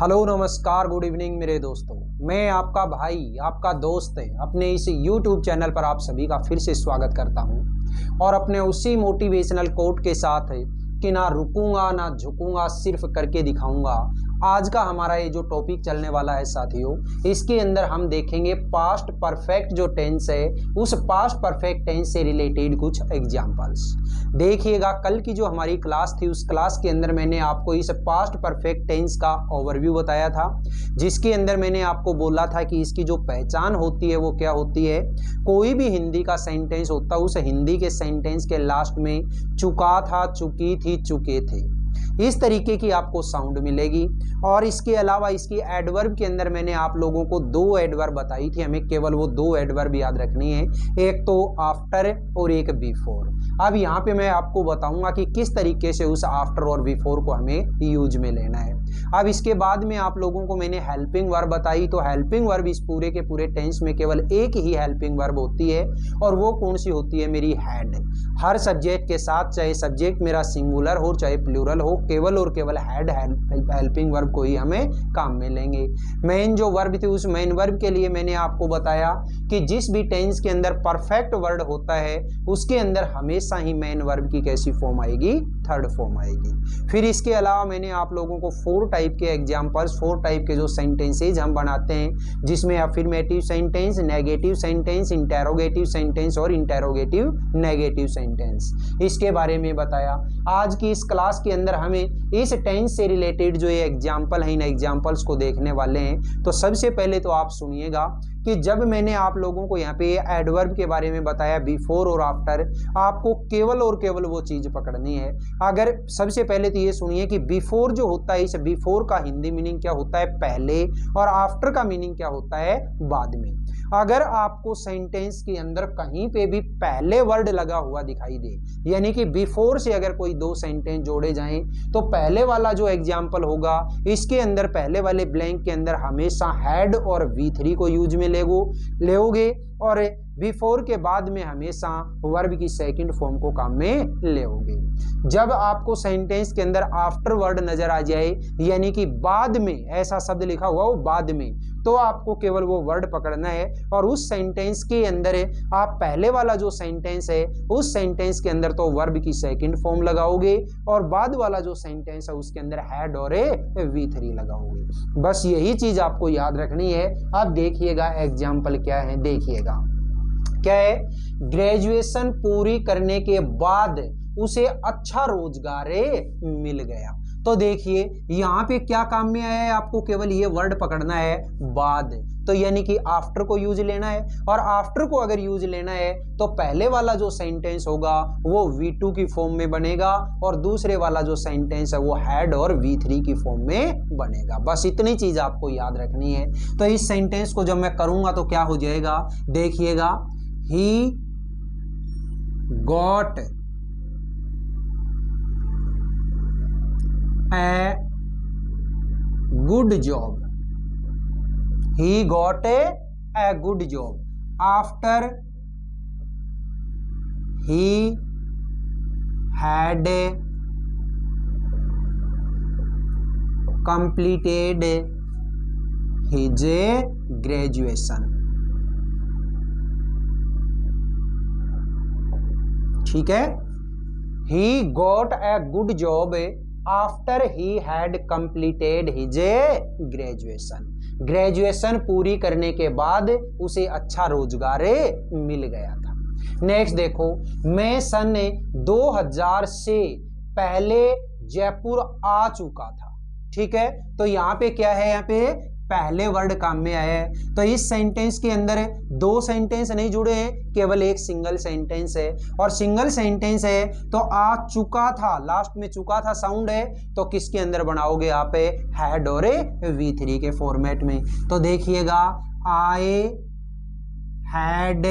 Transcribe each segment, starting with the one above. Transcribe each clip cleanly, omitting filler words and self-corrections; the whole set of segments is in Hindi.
हेलो नमस्कार गुड इवनिंग मेरे दोस्तों। मैं आपका भाई आपका दोस्त अपने इस YouTube चैनल पर आप सभी का फिर से स्वागत करता हूं और अपने उसी मोटिवेशनल कोट के साथ कि ना रुकूंगा ना झुकूंगा, सिर्फ करके दिखाऊंगा। आज का हमारा ये जो टॉपिक चलने वाला है साथियों, इसके अंदर हम देखेंगे पास्ट परफेक्ट जो टेंस है, उस पास्ट परफेक्ट टेंस से रिलेटेड कुछ एग्जांपल्स देखिएगा। कल की जो हमारी क्लास थी उस क्लास के अंदर मैंने आपको इस पास्ट परफेक्ट टेंस का ओवरव्यू बताया था, जिसके अंदर मैंने आपको बोला था कि इसकी जो पहचान होती है वो क्या होती है। कोई भी हिंदी का सेंटेंस होता है, उस हिंदी के सेंटेंस के लास्ट में चुका था, चुकी थी, चुके थे, इस तरीके की आपको साउंड मिलेगी। और इसके अलावा इसकी एडवर्ब के अंदर मैंने आप लोगों को दो एडवर्ब बताई थी, हमें केवल वो दो एडवर्ब याद रखनी है, एक तो आफ्टर और एक बिफोर। अब यहाँ पे मैं आपको बताऊंगा कि किस तरीके से उस आफ्टर और बिफोर को हमें यूज में लेना है। अब इसके बाद में आप लोगों को मैंने हेल्पिंग वर्ब बताई, तो हेल्पिंग वर्ब इस पूरे के पूरे टेंस में केवल एक ही हेल्पिंग वर्ब होती है, और वो कौन सी होती है, मेरी हैड। हर सब्जेक्ट के साथ, चाहे सब्जेक्ट मेरा सिंगुलर हो चाहे प्लूरल हो, केवल और केवल हैड हेल्पिंग वर्ब को ही हमें काम में लेंगे। मेन जो वर्ब थी उस मेन वर्ब के लिए मैंने आपको बताया कि जिस भी टेंस के अंदर परफेक्ट वर्ड होता है उसके अंदर हमेशा ही मेन वर्ब की कैसी फॉर्म आएगी, थर्ड फॉर्म आएगी। फिर इसके अलावा मैंने आप लोगों को 4 टाइप के एग्जांपल्स, 4 टाइप के जो सेंटेंसेज हम बनाते हैं, जिसमें affirmative sentence, negative sentence, interrogative sentence और इंटेरोगेटिव नेगेटिव सेंटेंस, इसके बारे में बताया। आज की इस क्लास के अंदर हमें इस टेंस से रिलेटेड जो ये एग्जाम्पल है, इन एग्जाम्पल्स को देखने वाले हैं। तो सबसे पहले तो आप सुनिएगा कि जब मैंने आप लोगों को यहाँ पे एडवर्ब के बारे में बताया, बिफोर और आफ्टर, आपको केवल और केवल वो चीज पकड़नी है। अगर सबसे पहले तो ये सुनिए कि बिफोर जो होता है, इस बिफोर का हिंदी मीनिंग क्या होता है, पहले, और आफ्टर का मीनिंग क्या होता है, बाद में। अगर आपको सेंटेंस के अंदर कहीं पे भी पहले वर्ड लगा हुआ दिखाई दे, यानी कि बिफोर से अगर कोई दो सेंटेंस जोड़े जाएं, तो पहले वाला जो एग्जाम्पल होगा इसके अंदर पहले वाले ब्लैंक के अंदर हमेशा हैड और V3 को यूज में लेओगे, और बिफोर के बाद में हमेशा वर्ब की सेकंड फॉर्म को काम में लेओगे। जब आपको सेंटेंस के अंदर आफ्टर वर्ड नजर आ जाए, यानी कि बाद में ऐसा शब्द लिखा हुआ हो बाद में, तो आपको केवल वो वर्ड पकड़ना है और उस सेंटेंस के अंदर आप पहले वाला जो सेंटेंस है उस सेंटेंस के अंदर तो वर्ब की सेकंड फॉर्म लगाओगे, और बाद वाला जो सेंटेंस है उसके अंदर हैड और V3 लगाओगे। बस यही चीज आपको याद रखनी है। अब देखिएगा एग्जाम्पल क्या है, देखिएगा क्या है। ग्रेजुएशन पूरी करने के बाद उसे अच्छा रोजगार मिल गया। तो देखिए यहाँ पे क्या काम में आया है, आपको केवल ये वर्ड पकड़ना है, बाद, तो यानी कि आफ्टर को यूज लेना है। और आफ्टर को अगर यूज लेना है तो पहले वाला जो सेंटेंस होगा वो V2 की फॉर्म में बनेगा, और दूसरे वाला जो सेंटेंस है वो हैड और V3 की फॉर्म में बनेगा। बस इतनी चीज आपको याद रखनी है। तो इस सेंटेंस को जब मैं करूंगा तो क्या हो जाएगा, देखिएगा, he got a good job. He got a good job after he had completed his graduation. ठीक है, he got a good job after he had completed his graduation. Graduation पूरी करने के बाद उसे अच्छा रोजगार मिल गया था। नेक्स्ट देखो, मैं सन 2000 से पहले जयपुर आ चुका था। ठीक है, तो यहाँ पे क्या है, यहाँ पे पहले वर्ड काम में आया है। तो इस सेंटेंस के अंदर दो सेंटेंस नहीं जुड़े हैं, केवल एक सिंगल सेंटेंस है, और सिंगल सेंटेंस है तो आ चुका था, लास्ट में चुका था साउंड है, तो किसके अंदर बनाओगे आप, हैड और V3 के फॉर्मेट में। तो देखिएगा, I had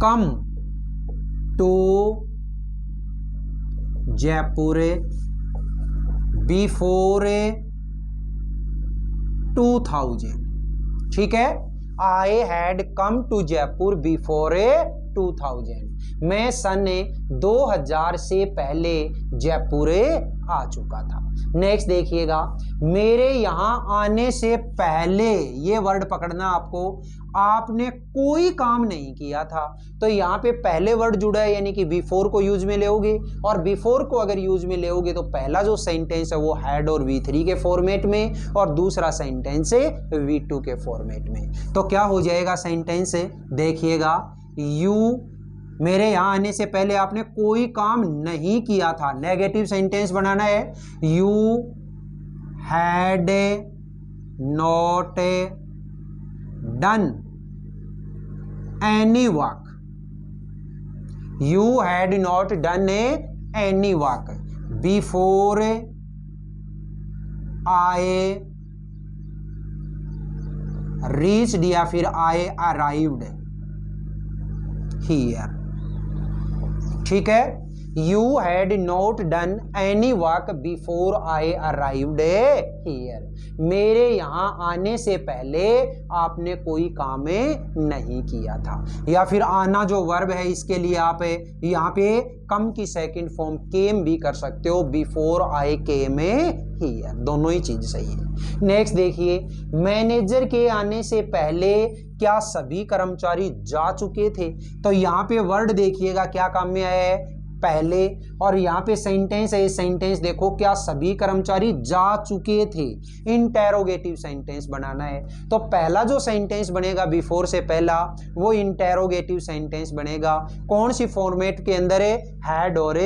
come to Jaipur before 2000। ठीक है, I had come to Jaipur before 2000। मैं सन 2000 से पहले जयपुर आ चुका था। नेक्स्ट देखिएगा, मेरे यहाँ आने से पहले, ये वर्ड पकड़ना आपको, आपने कोई काम नहीं किया था। तो यहाँ पे पहले वर्ड जुड़ा है, यानी कि बिफोर को यूज में लेओगे, और बिफोर को अगर यूज में लेओगे तो पहला जो सेंटेंस है वो हैड और V3 के फॉर्मेट में, और दूसरा सेंटेंस है V2 के फॉर्मेट में। तो क्या हो जाएगा सेंटेंस, देखिएगा, यू, मेरे यहाँ आने से पहले आपने कोई काम नहीं किया था। नेगेटिव सेंटेंस बनाना है, you had not done any work, you had not done any work before I reached, या फिर आई अराइव्ड हियर। ठीक है, you had not done any work before I arrived here, मेरे यहाँ आने से पहले आपने कोई काम नहीं किया था। या फिर आना जो वर्ब है, इसके लिए आप यहाँ पे कम की सेकंड फॉर्म केम भी कर सकते हो, बिफोर आई केम हियर, दोनों ही चीज सही है। नेक्स्ट देखिए, मैनेजर के आने से पहले क्या सभी कर्मचारी जा चुके थे? तो यहाँ पे वर्ड देखिएगा क्या काम में आया है, पहले, और यहाँ पे सेंटेंस है, सेंटेंस देखो, क्या सभी कर्मचारी जा चुके थे, इंटेरोगेटिव सेंटेंस बनाना है। तो पहला जो सेंटेंस बनेगा बिफोर से पहला, वो इंटेरोगेटिव सेंटेंस बनेगा। कौन सी फॉर्मेट के अंदर है, हैड और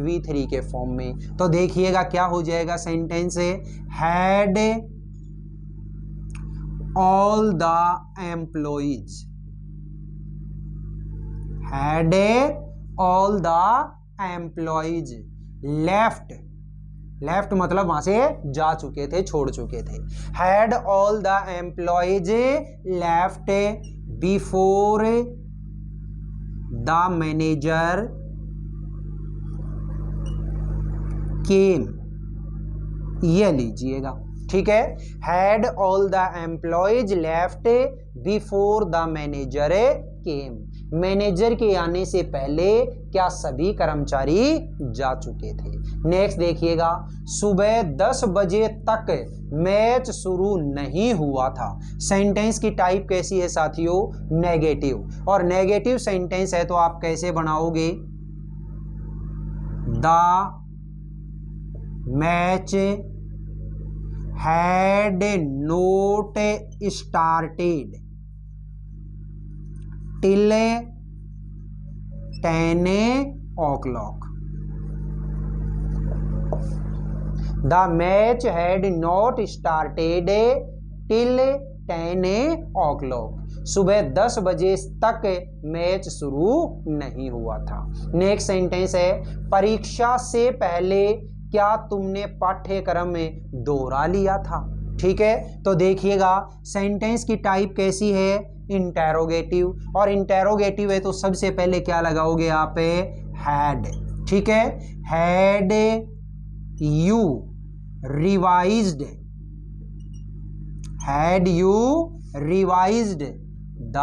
V3 के फॉर्म में। तो देखिएगा क्या हो जाएगा sentence, had all the employees, had all the employees left, left मतलब वहां से जा चुके थे, छोड़ चुके थे। Had all the employees left before the manager came, ये लीजिएगा। ठीक है, had all the employees left before the manager came, manager के आने से पहले क्या सभी कर्मचारी जा चुके थे। नेक्स्ट देखिएगा, सुबह 10 बजे तक मैच शुरू नहीं हुआ था। सेंटेंस की टाइप कैसी है साथियों, नेगेटिव, और नेगेटिव सेंटेंस है तो आप कैसे बनाओगे, the match had note started till 10 o'clock. The match had not started till 10 o'clock. सुबह 10 बजे तक मैच शुरू नहीं हुआ था। नेक्स्ट सेंटेंस है, परीक्षा से पहले क्या तुमने पाठ्यक्रम में दोहरा लिया था? ठीक है, तो देखिएगा सेंटेंस की टाइप कैसी है, इंटेरोगेटिव, और इंटेरोगेटिव है तो सबसे पहले क्या लगाओगे आप, हैड। ठीक है, had you revised, had you revised the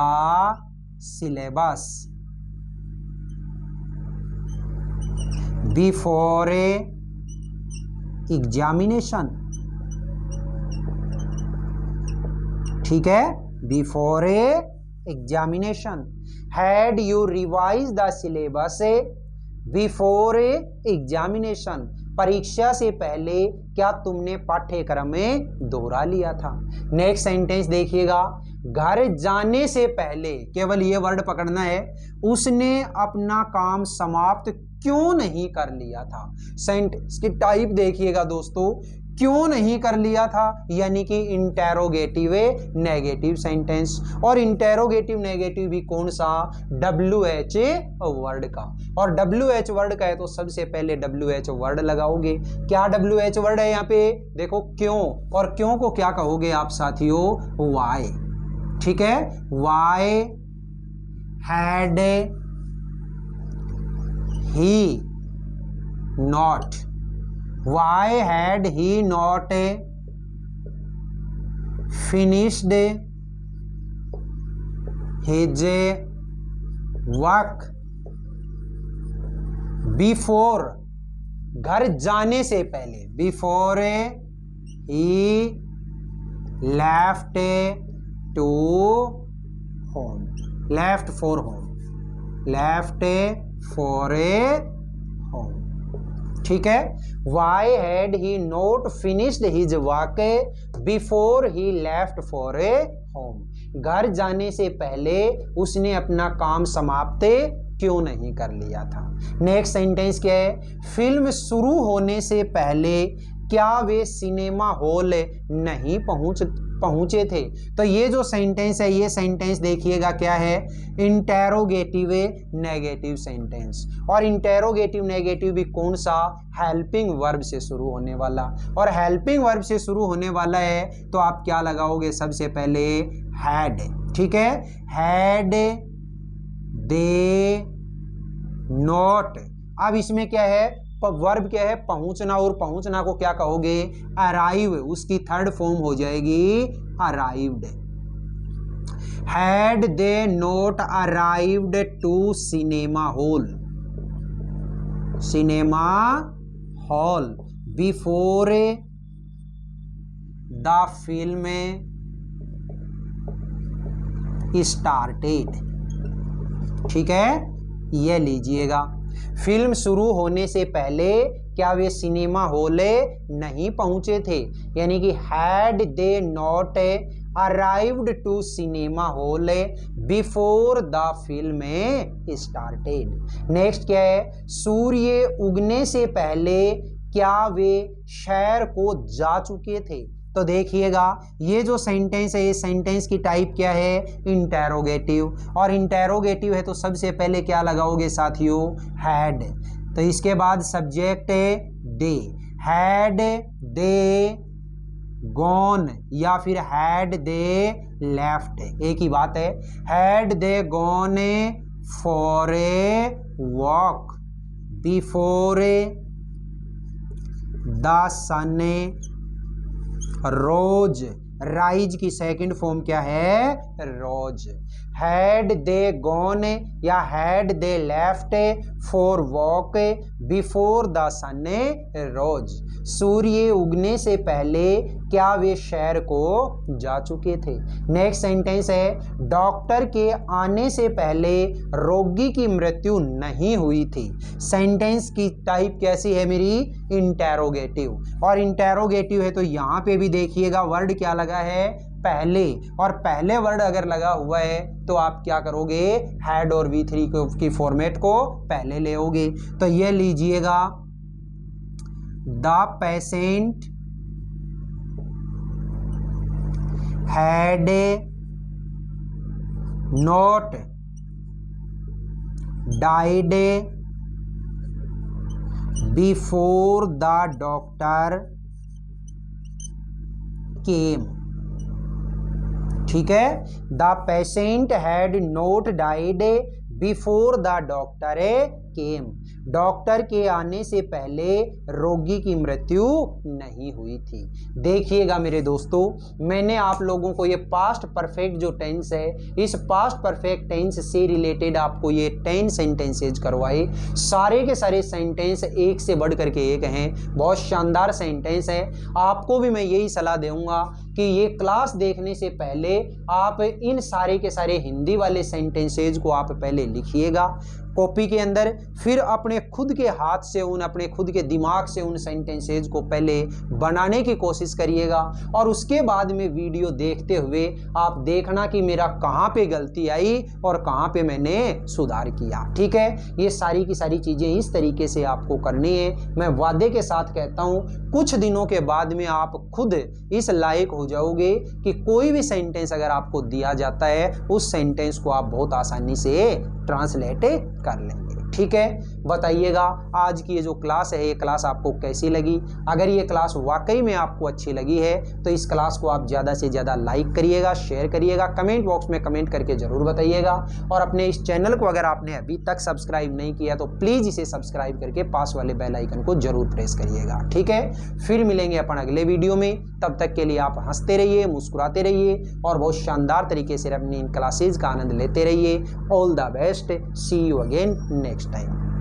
syllabus before examination. ठीक है, before examination, had you revise the syllabus before examination, परीक्षा से पहले क्या तुमने पाठ्यक्रम में दोहरा लिया था। नेक्स्ट सेंटेंस देखिएगा, घर जाने से पहले, केवल ये वर्ड पकड़ना है, उसने अपना काम समाप्त क्यों नहीं कर लिया था। सेंटेंस की टाइप देखिएगा दोस्तों, क्यों नहीं कर लिया था, यानी कि इंटेरोगेटिव नेगेटिव सेंटेंस, और इंटेरोगेटिव नेगेटिव भी कौन सा, WH वर्ड का, और WH वर्ड का है तो सबसे पहले WH वर्ड लगाओगे। क्या WH वर्ड है यहाँ पे, देखो क्यों, और क्यों को क्या कहोगे आप साथियों, वाई। ठीक है, why had he not, why had he not finished his work before घर जाने से पहले, before he left to home, left for home, left for a home. ठीक है। Why had he not finished his work before he left for a home, घर जाने से पहले उसने अपना काम समाप्त क्यों नहीं कर लिया था। नेक्स्ट सेंटेंस क्या है, फिल्म शुरू होने से पहले क्या वे सिनेमा हॉल नहीं पहुंचे थे। तो ये जो सेंटेंस है, ये सेंटेंस देखिएगा क्या है, इंटेरोगेटिव नेगेटिव सेंटेंस। और इंटेरोगेटिव नेगेटिव भी कौन सा, हेल्पिंग वर्ब से शुरू होने वाला। और हेल्पिंग वर्ब से शुरू होने वाला है तो आप क्या लगाओगे, सबसे पहले हैड। ठीक है, हैड दे नॉट। अब इसमें क्या है, वर्ब क्या है, पहुंचना, और पहुंचना को क्या कहोगे, अराइव, उसकी थर्ड फॉर्म हो जाएगी arrived. Had they not arrived to cinema hall, cinema hall before the film started. ठीक है, ये लीजिएगा, फिल्म शुरू होने से पहले क्या वे सिनेमा हॉल नहीं पहुंचे थे, यानी कि had they not arrived to cinema hall before the film started. Next क्या है, सूर्य उगने से पहले क्या वे शहर को जा चुके थे। तो देखिएगा ये जो सेंटेंस है, ये सेंटेंस की टाइप क्या है, इंटेरोगेटिव। और इंटेरोगेटिव है तो सबसे पहले क्या लगाओगे साथियों, हैड। तो इसके बाद सब्जेक्ट है दे, हैड दे गॉन या फिर हैड दे लेफ्ट, एक ही बात है। Had they gone for a walk before the sun rose, rise की सेकंड फॉर्म क्या है, रोज। हैड दे गॉन या had they left for walk before the sun rose, सूर्य उगने से पहले क्या वे शहर को जा चुके थे। नेक्स्ट सेंटेंस है, डॉक्टर के आने से पहले रोगी की मृत्यु नहीं हुई थी। सेंटेंस की टाइप कैसी है मेरी, इंटेरोगेटिव। और इंटेरोगेटिव है तो यहाँ पे भी देखिएगा वर्ड क्या लगा है, पहले। और पहले वर्ड अगर लगा हुआ है तो आप क्या करोगे, हैड और V3 की फॉर्मेट को पहले ले आओगे। तो ये लीजिएगा, the patient had not died before the doctor केम। ठीक है, the patient had not died before the doctor came, doctor के आने से पहले रोगी की मृत्यु नहीं हुई थी। देखिएगा मेरे दोस्तों, मैंने आप लोगों को ये पास्ट परफेक्ट जो टेंस है, इस पास्ट परफेक्ट टेंस से रिलेटेड आपको ये 10 सेंटेंसेज करवाए। सारे के सारे सेंटेंस एक से बढ़ करके एक हैं, बहुत शानदार सेंटेंस है। आपको भी मैं यही सलाह दूंगा कि ये क्लास देखने से पहले आप इन सारे के सारे हिंदी वाले सेंटेंसेज को आप पहले लिखिएगा कॉपी के अंदर, फिर अपने खुद के हाथ से अपने खुद के दिमाग से उन सेंटेंसेज को पहले बनाने की कोशिश करिएगा। और उसके बाद में वीडियो देखते हुए आप देखना कि मेरा कहाँ पे गलती आई और कहाँ पे मैंने सुधार किया। ठीक है, ये सारी की सारी चीज़ें इस तरीके से आपको करनी है। मैं वादे के साथ कहता हूँ कुछ दिनों के बाद में आप खुद इस लायक हो जाओगे कि कोई भी सेंटेंस अगर आपको दिया जाता है उस सेंटेंस को आप बहुत आसानी से ट्रांसलेट कर लेंगे। ठीक है, बताइएगा आज की ये जो क्लास है, ये क्लास आपको कैसी लगी। अगर ये क्लास वाकई में आपको अच्छी लगी है तो इस क्लास को आप ज़्यादा से ज़्यादा लाइक करिएगा, शेयर करिएगा, कमेंट बॉक्स में कमेंट करके ज़रूर बताइएगा। और अपने इस चैनल को अगर आपने अभी तक सब्सक्राइब नहीं किया तो प्लीज़ इसे सब्सक्राइब करके पास वाले बेल आइकन को जरूर प्रेस करिएगा। ठीक है, फिर मिलेंगे अपन अगले वीडियो में। तब तक के लिए आप हंसते रहिए, मुस्कुराते रहिए और बहुत शानदार तरीके से अपनी इन क्लासेज का आनंद लेते रहिए। All the best, see you again next time.